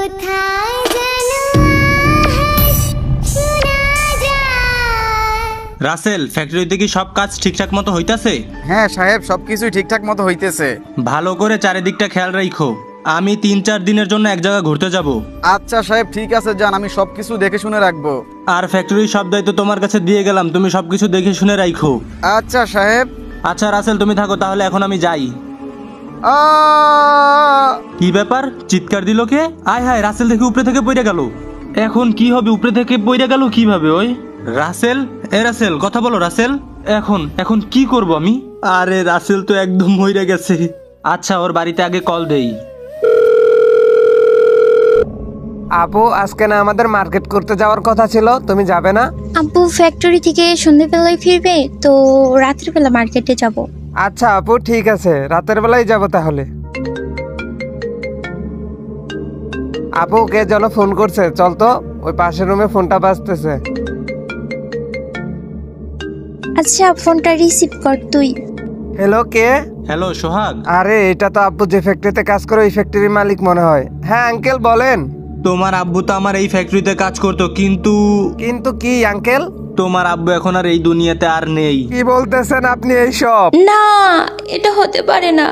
কোথায় যেন আওয়াজ শোনা যায়। রাসেল, ফ্যাক্টরিতে কি সব কাজ ঠিকঠাক মতো হইতাছে? হ্যাঁ সাহেব, সবকিছুই ঠিকঠাক মতো হইতেছে। ভালো করে চারিদিকটা খেয়াল রাখো। আমি 3-4 দিনের জন্য এক জায়গা ঘুরতে যাব। আচ্ছা সাহেব, ঠিক আছে, যান, আমি সবকিছু দেখে শুনে রাখবো। আর ফ্যাক্টরির সব দায়িত্ব তোমার কাছে দিয়ে গেলাম, তুমি সবকিছু দেখে শুনে রাখো। আচ্ছা সাহেব। আচ্ছা রাসেল, তুমি থাকো তাহলে, এখন আমি যাই। আ কি ব্যাপার, চিৎকার দিল কে? আয় হায়, রাসেল দেখে উপরে থেকে পড়ে গেল। এখন কি হবে, উপরে থেকে পড়ে গেল কিভাবে? ওই রাসেল, রাসেল কথা বলো রাসেল। এখন এখন কি করব আমি? আরে রাসেল তো একদম মইরা গেছে। আচ্ছা, ওর বাড়িতে আগে কল দেই। আপু, আজকে না আমাদের মার্কেট করতে যাওয়ার কথা ছিল, তুমি যাবে না? আব্বু ফ্যাক্টরি থেকে সন্ধ্যেবেলায় ফিরবে, তো রাতের বেলা মার্কেটে যাব। আচ্ছা আপু, ঠিক আছে, রাতের বেলায় যাব তাহলে। আপু, কে যেন ফোন করছে, চল তো, ওই পাশের রুমে ফোনটা বাজতেছে। আচ্ছা, ফোনটা রিসিভ কর তুই। হ্যালো, কে? হ্যালো সোহাগ। আরে এটা তো আব্বু যে ফ্যাক্টরিতে কাজ করে ওই ফ্যাক্টরির মালিক মনে হয়। হ্যাঁ আঙ্কেল, বলেন। তোমার আব্বু তো আমার এই ফ্যাক্টরিতে কাজ করতো, কিন্তু কিন্তু কি আঙ্কেল? তোমার আব্বু এখন আর এই দুনিয়াতে আর নেই। কি বলতেছেন আপনি এইসব? না, এটা হতে পারে না।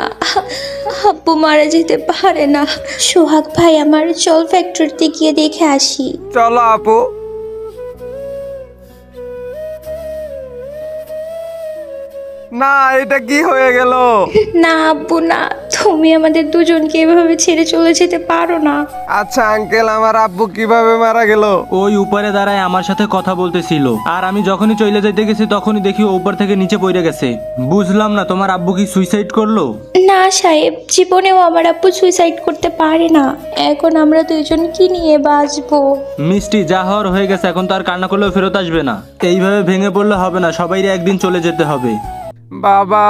আব্বু মারা যেতে পারে না। সোহাগ ভাই, আমার চল ফ্যাক্টরিতে গিয়ে দেখে আসি। চলো আপু। না, এটা কি হয়ে গেল? না আব্বু না, তুমি আমাদের দুজনকে এভাবে ছেড়ে চলে যেতে পারো না। আচ্ছা আঙ্কেল, আমার আব্বু কিভাবে মারা গেল? ওই উপরে দাঁড়ায় আমার সাথে কথা বলতেছিল, আর আমি যখনই চলে যাইতে গেছি তখনই দেখি ও উপর থেকে নিচে পড়ে গেছে। বুঝলাম না, তোমার আব্বু কি সুইসাইড করলো? না সাহেব, জীবনেও আমার আব্বু সুইসাইড করতে পারে না। এখন আমরা দুইজন কি নিয়ে বাঁচবো? মিষ্টি, যা হওয়ার হয়ে গেছে, এখন তো আর কান্না করলেও ফেরত আসবে না। এইভাবে ভেঙে পড়লে হবে না, সবাইরে একদিন চলে যেতে হবে। বাবা,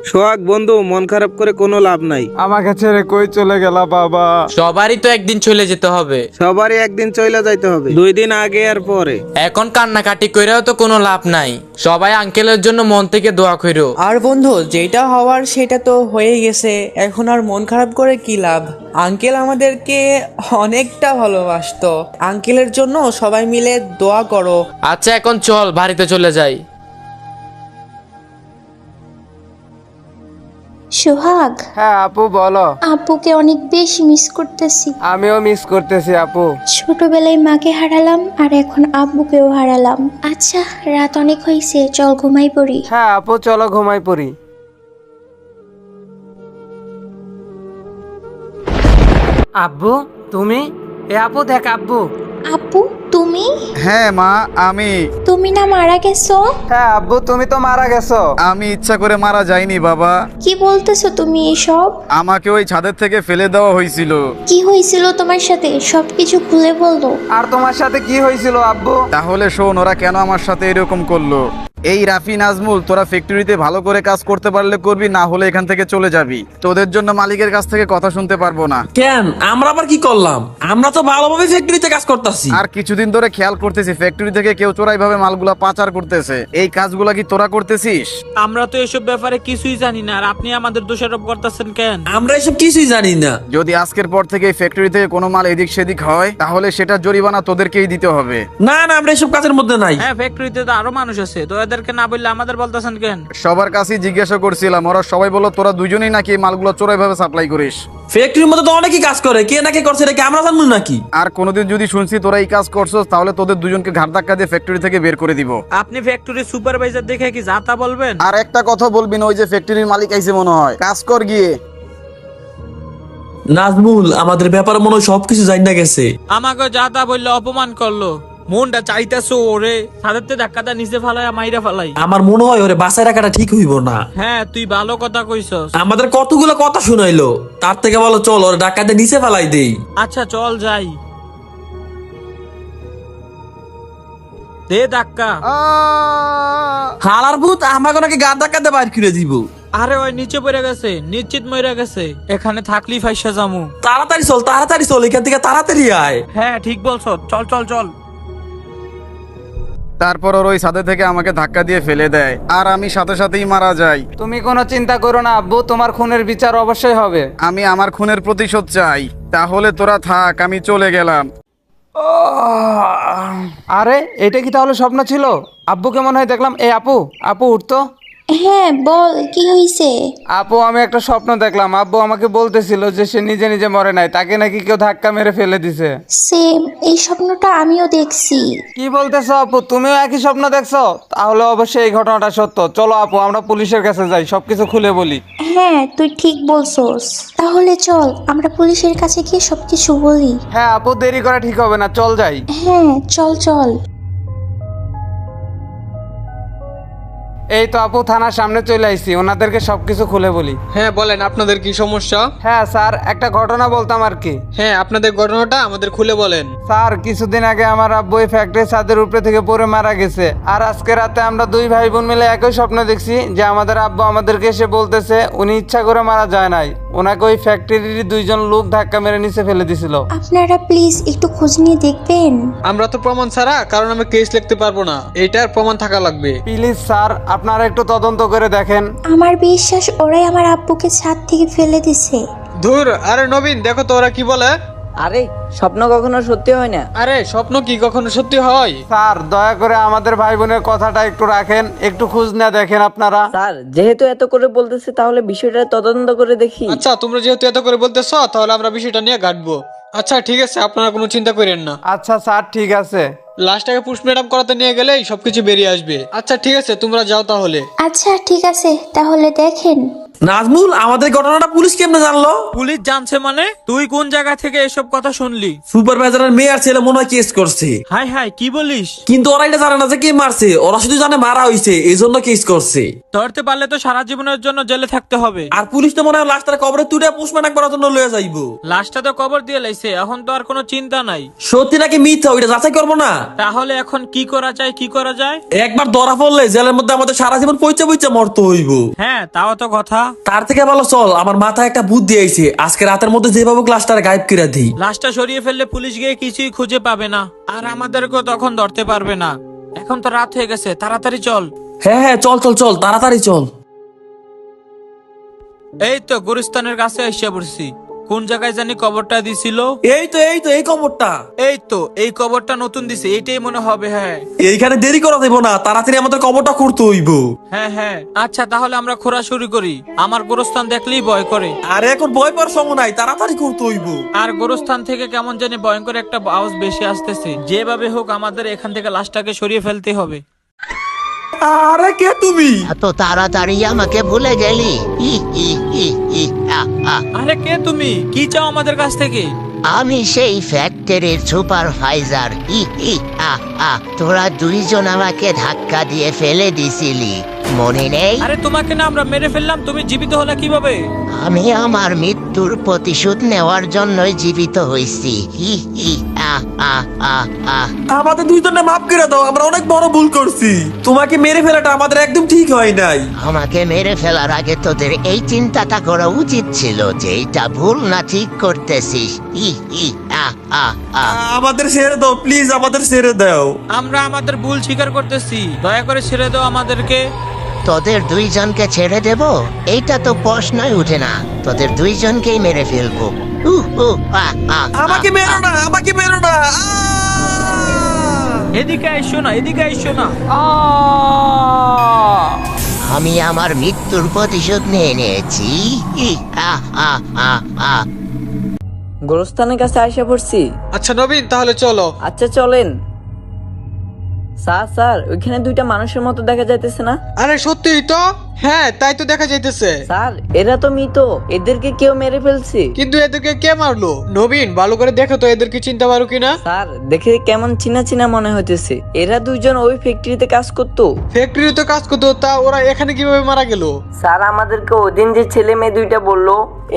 সোহাগ বন্ধু, মন খারাপ করে কোনো লাভ নাই। আমাকে ছেড়ে কই চলে গেল বাবা? সবারই তো একদিন চলে যেতে হবে। সবারই একদিন চলে যাইতে হবে, 2 দিন আগে আর পরে। এখন কান্নাকাটি কইরাও তো কোনো লাভ নাই। সবাই আঙ্কেলের জন্য মন থেকে দোয়া কইরো। আর বন্ধু, যেটা হওয়ার সেটা তো হয়ে গেছে, এখন আর মন খারাপ করে কি লাভ? আঙ্কেল আমাদেরকে অনেকটা ভালোবাসতো। আঙ্কেলের জন্য সবাই মিলে দোয়া করো। আচ্ছা, এখন চল বাড়িতে চলে যাই। সোহাগ, হ্যাঁ আপু, বলো। আব্বুকে অনেক বেশি মিস করতেছি। আমিও মিস করতেছি আপু। ছোটবেলায় মাকে হারালাম, আর এখন আব্বুকেও হারালাম। আচ্ছা, রাত অনেক হয়েছে, চল ঘুমাই পড়ি। হ্যাঁ আপু, চলো ঘুমাই পড়ি। আব্বু, তুমি? আপু দেখ, আব্বু। আব্বু, তুমি? হ্যাঁ মা, আমি। তুমি না মারা গেছো? হ্যাঁ আব্বু, তুমি তো মারা গেছো। আমি ইচ্ছা করে মারা যাইনি বাবা। কি বলতেছো তুমি এসব? আমাকে ওই ছাদের থেকে ফেলে দেওয়া হয়েছিল। কি হয়েছিল তোমার সাথে, সবকিছু খুলে বলো। আর তোমার সাথে কি হয়েছিল আব্বু? তাহলে শোন, ওরা কেন আমার সাথে এরকম করলো। এই রাফি, নাজমুল, তোরা ফ্যাক্টরিতে ভালো করে কাজ করতে পারলে করবি, না হলে এখান থেকে চলে যাবি। তোদের জন্য মালিকের কাছ থেকে কথা শুনতে পারবো না। কেন, আমরা আবার কি করলাম? আমরা তো ভালোভাবে ফ্যাক্টরিতে কাজ করতেছি। আর কিছুদিন ধরে খেয়াল করতেছি ফ্যাক্টরি থেকে কেউ চোরাই ভাবে মালগুলা পাচার করতেছে। এই কাজগুলা কি তোরা করতেছিস? আমরা তো এসব ব্যাপারে কিছুই জানি না, আর আপনি আমাদের দোষারোপ করতেছেন কেন? আমরা এসব কিছুই জানি না। যদি আজকের পর থেকে এই ফ্যাক্টরি থেকে কোনো মাল এদিক সেদিক হয়, তাহলে সেটা জরিমানা তোদেরকেই দিতে হবে। না না, আমরা এসব কাজের মধ্যে নাই। হ্যাঁ, ফ্যাক্টরিতে তো আরো মানুষ আছে, তো এদেরকে না বললে আমাদের বলতেছেন কেন? সবার কাছেই জিজ্ঞাসা করছিলাম, ওরা সবাই বলল তোরা দুজনেই নাকি এই মালগুলো চোরাই ভাবে সাপ্লাই করিস। ফ্যাক্টরির মধ্যে তো অনেকেই কাজ করে, কে নাকি করছে এটা কি আমরা জানবো নাকি? আর কোনোদিন যদি শুনছি তোরা এই কাজ করছস, তাহলে তোদের দুজনকে ঘাট ধাক্কা দিয়ে ফ্যাক্টরি থেকে বের করে দিব। আপনি ফ্যাক্টরির সুপারভাইজার দেখে কি যা তা বলবেন? আর একটা কথা বলবি না, ওই যে ফ্যাক্টরির মালিক আইছে মনে হয়, কাজ কর গিয়ে। নাজমুল আমাদের ব্যাপারে মনে হয় সবকিছু জানি না গেছে। আমাকে যা তা বললে অপমান করলো। মনটা চাইতেছো ওরে সাদাতে ধাক্কাটা নিচে ফালাই মাইরা ফালাই। আমার মনে হয় ওরে বাসায় রাখাটা ঠিক হইব না। হ্যাঁ, তুই ভালো কথা কইছস। আমাদের কতগুলো কথা শুনাইলো, তার থেকে বলো চল ওর ডাকাতে নিচে ফেলাই দেই। আচ্ছা চল যাই, দে ধাক্কা। হালার ভূত আমাকে নাকি গা ধাক্কাতে বাইর করে দিব। আরে ওই নিচে পড়ে গেছে, নিশ্চিত মরে গেছে। এখানে থাকলি ফাইসা জামু। তাড়াতাড়ি চল, তাড়াতাড়ি চল, এখান থেকে তাড়াতাড়ি আয়। হ্যাঁ ঠিক বলছো, চল চল চল। তারপর ওর ওই ছাদে থেকে আমাকে ধাক্কা দিয়ে ফেলে দেয়, আর আমি সাথে সাথেই মারা যাই। তুমি কোনো চিন্তা করো না আব্বু, তোমার খুনের বিচার অবশ্যই হবে। আমি আমার খুনের প্রতিশোধ চাই। তাহলে তোরা থাক, আমি চলে গেলাম। আরে এটা কি তাহলে স্বপ্ন ছিল? আব্বু কেমন হয় দেখলাম। এই আপু, আপু উঠতো। হ্যাঁ বল, কি হয়েছে? আপু আমি একটা স্বপ্ন দেখলাম। আব্বু আমাকে বলতেছিল যে সে নিজে নিজে মরে নাই, তাকে নাকি কেউ ধাক্কা মেরে ফেলে দিছে। সেম, এই স্বপ্নটা আমিও দেখছি। কি বলতেছো আপু, তুমিও একই স্বপ্ন দেখছো? তাহলে অবশ্যই এই ঘটনাটা সত্য। চলো আপু আমরা পুলিশের কাছে যাই, সবকিছু খুলে বলি। হ্যাঁ তুই ঠিক বলছোস। তাহলে চল আমরা পুলিশের কাছে গিয়ে সবকিছু বলি। হ্যাঁ আপু, দেরি করা ঠিক হবে না, চল যাই। হ্যাঁ চল চল। এই তো আপু থানার সামনে চলে আইছি, ওনাদেরকে সবকিছু খুলে বলি। হ্যাঁ বলেন, আপনাদের কি সমস্যা? হ্যাঁ স্যার, একটা ঘটনা বলতাম আর কি। হ্যাঁ, আপনাদের ঘটনাটা আমাদের খুলে বলেন। স্যার কিছুদিন আগে আমার আব্বু এই ফ্যাক্টরির ছাদের উপরে থেকে পড়ে মারা গেছে। আর আজকে রাতে আমরা দুই ভাই বোন মিলে একই স্বপ্ন দেখছি যে আমাদের আব্বু আমাদেরকে এসে বলতেছে উনি ইচ্ছা করে মারা যায় নাই, ওনাকে ওই ফ্যাক্টরির দুইজন লোক ধাক্কা মেরে নিচে ফেলে দিছিল। আপনারা প্লিজ একটু খোঁজ নিয়ে দেখবেন। আমরা তো প্রমাণ ছাড়া কারণ আমি কেস লিখতে পারবো না, এটার প্রমাণ থাকা লাগবে। প্লিজ স্যার আপনারা একটু তদন্ত করে দেখেন। আমার বিশ্বাস ওরাই আমার আব্বুকে ছাদ থেকে ফেলে দিছে। ধুর, আরে নবীন দেখো তো ওরা কি বলে। আরে স্বপ্ন কখনো সত্যি হয় না। আরে স্বপ্ন কি কখনো সত্যি হয়? স্যার দয়া করে আমাদের ভাই বোনের কথাটা একটু রাখেন, একটু খোঁজ না দেখেন আপনারা। স্যার যেহেতু এত করে বলতেছে তাহলে বিষয়টা তদন্ত করে দেখি। আচ্ছা, তোমরা যেহেতু এত করে বলতেছ তাহলে আমরা বিষয়টা নিয়ে ঘাটবো। আচ্ছা ঠিক আছে, আপনারা কোনো চিন্তা করেন না। আচ্ছা স্যার ঠিক আছে। লাস্টটাকে পোস্টমর্টম করাতে নিয়ে গেলেই সবকিছু বেরিয়ে আসবে। আচ্ছা ঠিক আছে, তোমরা যাও তাহলে। আচ্ছা ঠিক আছে, তাহলে দেখেন। নাজমুল, আমাদের ঘটনাটা পুলিশ কেমনে জানলো? পুলিশ জানছে মানে? তুই কোন জায়গা থেকে এসব কথা শুনলি? সুপারভাইজারের মেয়ের ছেলে মনে হয় কেস করছে। হাই হাই, কি বলিস? কিন্তু ওরা এটা জানে না যে কে মারছে, ওরা শুধু জানে মারা হইছে, এই জন্য কেস করছে। ধরতে পারলে তো সারা জীবনের জন্য জেলে থাকতে হবে। আর পুলিশ তো মনে হয় লাশটার কবরে তুলে পোস্টমর্টম করার জন্য লয়ে যাইবো। লাশটা তো কবর দিয়ে লাইছে, এখন তো আর কোনো চিন্তা নাই। সত্যি নাকি মিথ্যা ওইটা যাচাই করবো না? তাহলে এখন কি করা যায়, কি করা যায়? একবার ধরা পড়লে জেলের মধ্যে আমাদের সারা জীবন পয়চা পয়চা মরতে হইব। হ্যাঁ তাও তো কথা। তার থেকে ভালো চল, আমার মাথায় একটা বুদ্ধি আইছে, আজকে রাতের মধ্যে যেভাবে লাশটার গায়েব করে দিই। লাশটা সরিয়ে ফেললে পুলিশ গিয়ে কিছুই খুঁজে পাবে না, আর আমাদেরকেও তখন ধরতে পারবে না। এখন তো রাত হয়ে গেছে, তাড়াতাড়ি চল। হ্যাঁ হ্যাঁ চল চল চল, তাড়াতাড়ি চল। এই তো গুরুস্থানের কাছে এসে পড়ছি। কোন জায়গায় জানি কবরটা দিছিল? এই তো এই কবরটা। এই তো, এই কবরটা নতুন দিছে, এইটাই মনে হবে। হ্যাঁ এইখানে দেরি করা দেবো না, তাড়াতাড়ি আমাদের কবরটা করতে হইব। হ্যাঁ হ্যাঁ, আচ্ছা তাহলে আমরা খোঁড়া শুরু করি। আমার গোরস্থান দেখলেই ভয় করে। আর এখন ভয় পাওয়ার সময় নাই, তাড়াতাড়ি করতে হইব। আর গোরস্থান থেকে কেমন জানি ভয়ঙ্কর একটা আওয়াজ বেশি আসতেছে। যেভাবে হোক আমাদের এখান থেকে লাশটাকে সরিয়ে ফেলতে হবে। আরে কে তুমি? এত তাড়াতাড়ি আমাকে ভুলে গেলি? ই ই ই ই আ আ। আরে কে তুমি? কি চাও আমাদের কাছ থেকে? আমি সেই ফ্যাক্টরির সুপারভাইজার। ই ই আ আ। তোরা দুইজন আমাকে ধাক্কা দিয়ে ফেলে দিছিলি, মনে নেই? আরে তোমাকে না আমরা মেরে ফেললাম, তুমি জীবিত হলে কিভাবে? আমি আমার মৃত্যুর প্রতিশোধ নেওয়ার জন্যই জীবিত হইছি। ই ই আ আ আ আ। আমাদের দুইজনে মাফ করে দাও, আমরা অনেক বড় ভুল করছি। তোমাকে মেরে ফেলাটা আমাদের একদম ঠিক হয় নাই। আমাকে মেরে ফেলার আগে তোদের এই চিন্তাটা করা উচিত ছিল যে এটা ভুল না ঠিক করতেছিস। ই ই আ আ আ। আমাদের ছেড়ে দাও প্লিজ, আমাদের ছেড়ে দাও। আমরা আমাদের ভুল স্বীকার করতেছি, দয়া করে ছেড়ে দাও আমাদেরকে। তোদের দুইজনকে ছেড়ে দেব এইটা তো প্রশ্নই উঠে না, তোদের দুইজনকেই মেরে ফেলবো। আমাকে মেরো না, আমাকে মেরো না। এদিকে আইসো না, এদিকে আইসো না। আমি আমার মৃত্যুর প্রতিশোধ নিয়ে নিয়েছি। ই আ আ আ আ। গোরস্থানের কাছে আইসা পড়ছি। আচ্ছা নবীন, তাহলে চলো। আচ্ছা চলেন। স্যার ওইখানে দুইটা মানুষের মতো দেখা যাইতেছে না? আরে সত্যিই তো, হ্যাঁ তাই তো দেখা যাইতেছে। স্যার এরা তো মৃত, এদেরকে কেউ মেরে ফেলছে। কিন্তু এদেরকে কে মারলো? নবীন ভালো করে দেখো তো এদেরকে চিনতে পারো কিনা। স্যার দেখে কেমন চিনা চিনা মনে হইতেছে। এরা দুইজন ওই ফ্যাক্টরিতে কাজ করতো। ফ্যাক্টরিতে কাজ করতো, তা ওরা এখানে কিভাবে মারা গেল? স্যার আমাদেরকে ওদিন যে ছেলে মেয়ে দুইটা বললো,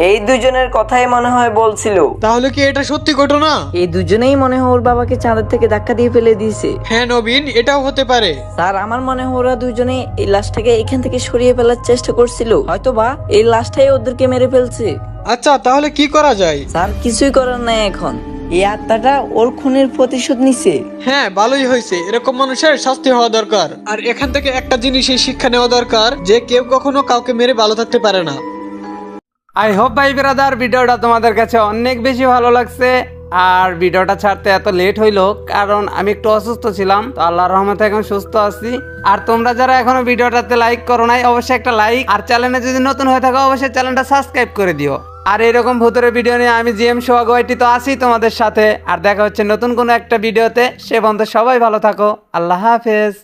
এই দুজনের কথাই মনে হয় বলছিল। তাহলে কি এটা সত্যি ঘটনা? এই দুজনেই মনে হয় ওর বাবাকে চাঁদের থেকে ধাক্কা দিয়ে ফেলে দিয়েছে। হ্যাঁ নবীন, এটাও হতে পারে। স্যার আমার মনে হয় ওরা দুজনে এই লাশটাকে এখান থেকে সরিয়ে ফেলার চেষ্টা করছিল, হয়তো বা এই লাশটাই ওদেরকে মেরে ফেলছে। আচ্ছা তাহলে কি করা যায়? স্যার কিছুই করার নাই এখন। এই আত্মাটা ওর খুনের প্রতিশোধ নিছে। হ্যাঁ ভালোই হয়েছে, এরকম মানুষের শাস্তি হওয়া দরকার। আর এখান থেকে একটা জিনিসের শিক্ষা নেওয়া দরকার, যে কেউ কখনো কাউকে মেরে ভালো থাকতে পারে না। আই হোপ ভাই ব্রাদার ভিডিওটা তোমাদের কাছে অনেক বেশি ভালো লাগছে। আর ভিডিওটা ছাড়তে এত লেট হইলো কারণ আমি একটু অসুস্থ ছিলাম, তো আল্লাহর রহমতে এখন সুস্থ আছি। আর তোমরা যারা এখনো ভিডিওটাতে লাইক করো নাই, অবশ্যই একটা লাইক, আর চ্যানেলে যদি নতুন হয়ে থাকো অবশ্যই চ্যানেলটা সাবস্ক্রাইব করে দিও। আর এরকম ভূতের ভিডিও নিয়ে আমি জিএম সোহাগ ওয়াইটি তো আছি তোমাদের সাথে। আর দেখা হচ্ছে নতুন কোনো একটা ভিডিওতে। সে পর্যন্ত সবাই ভালো থাকো। আল্লাহ হাফেজ।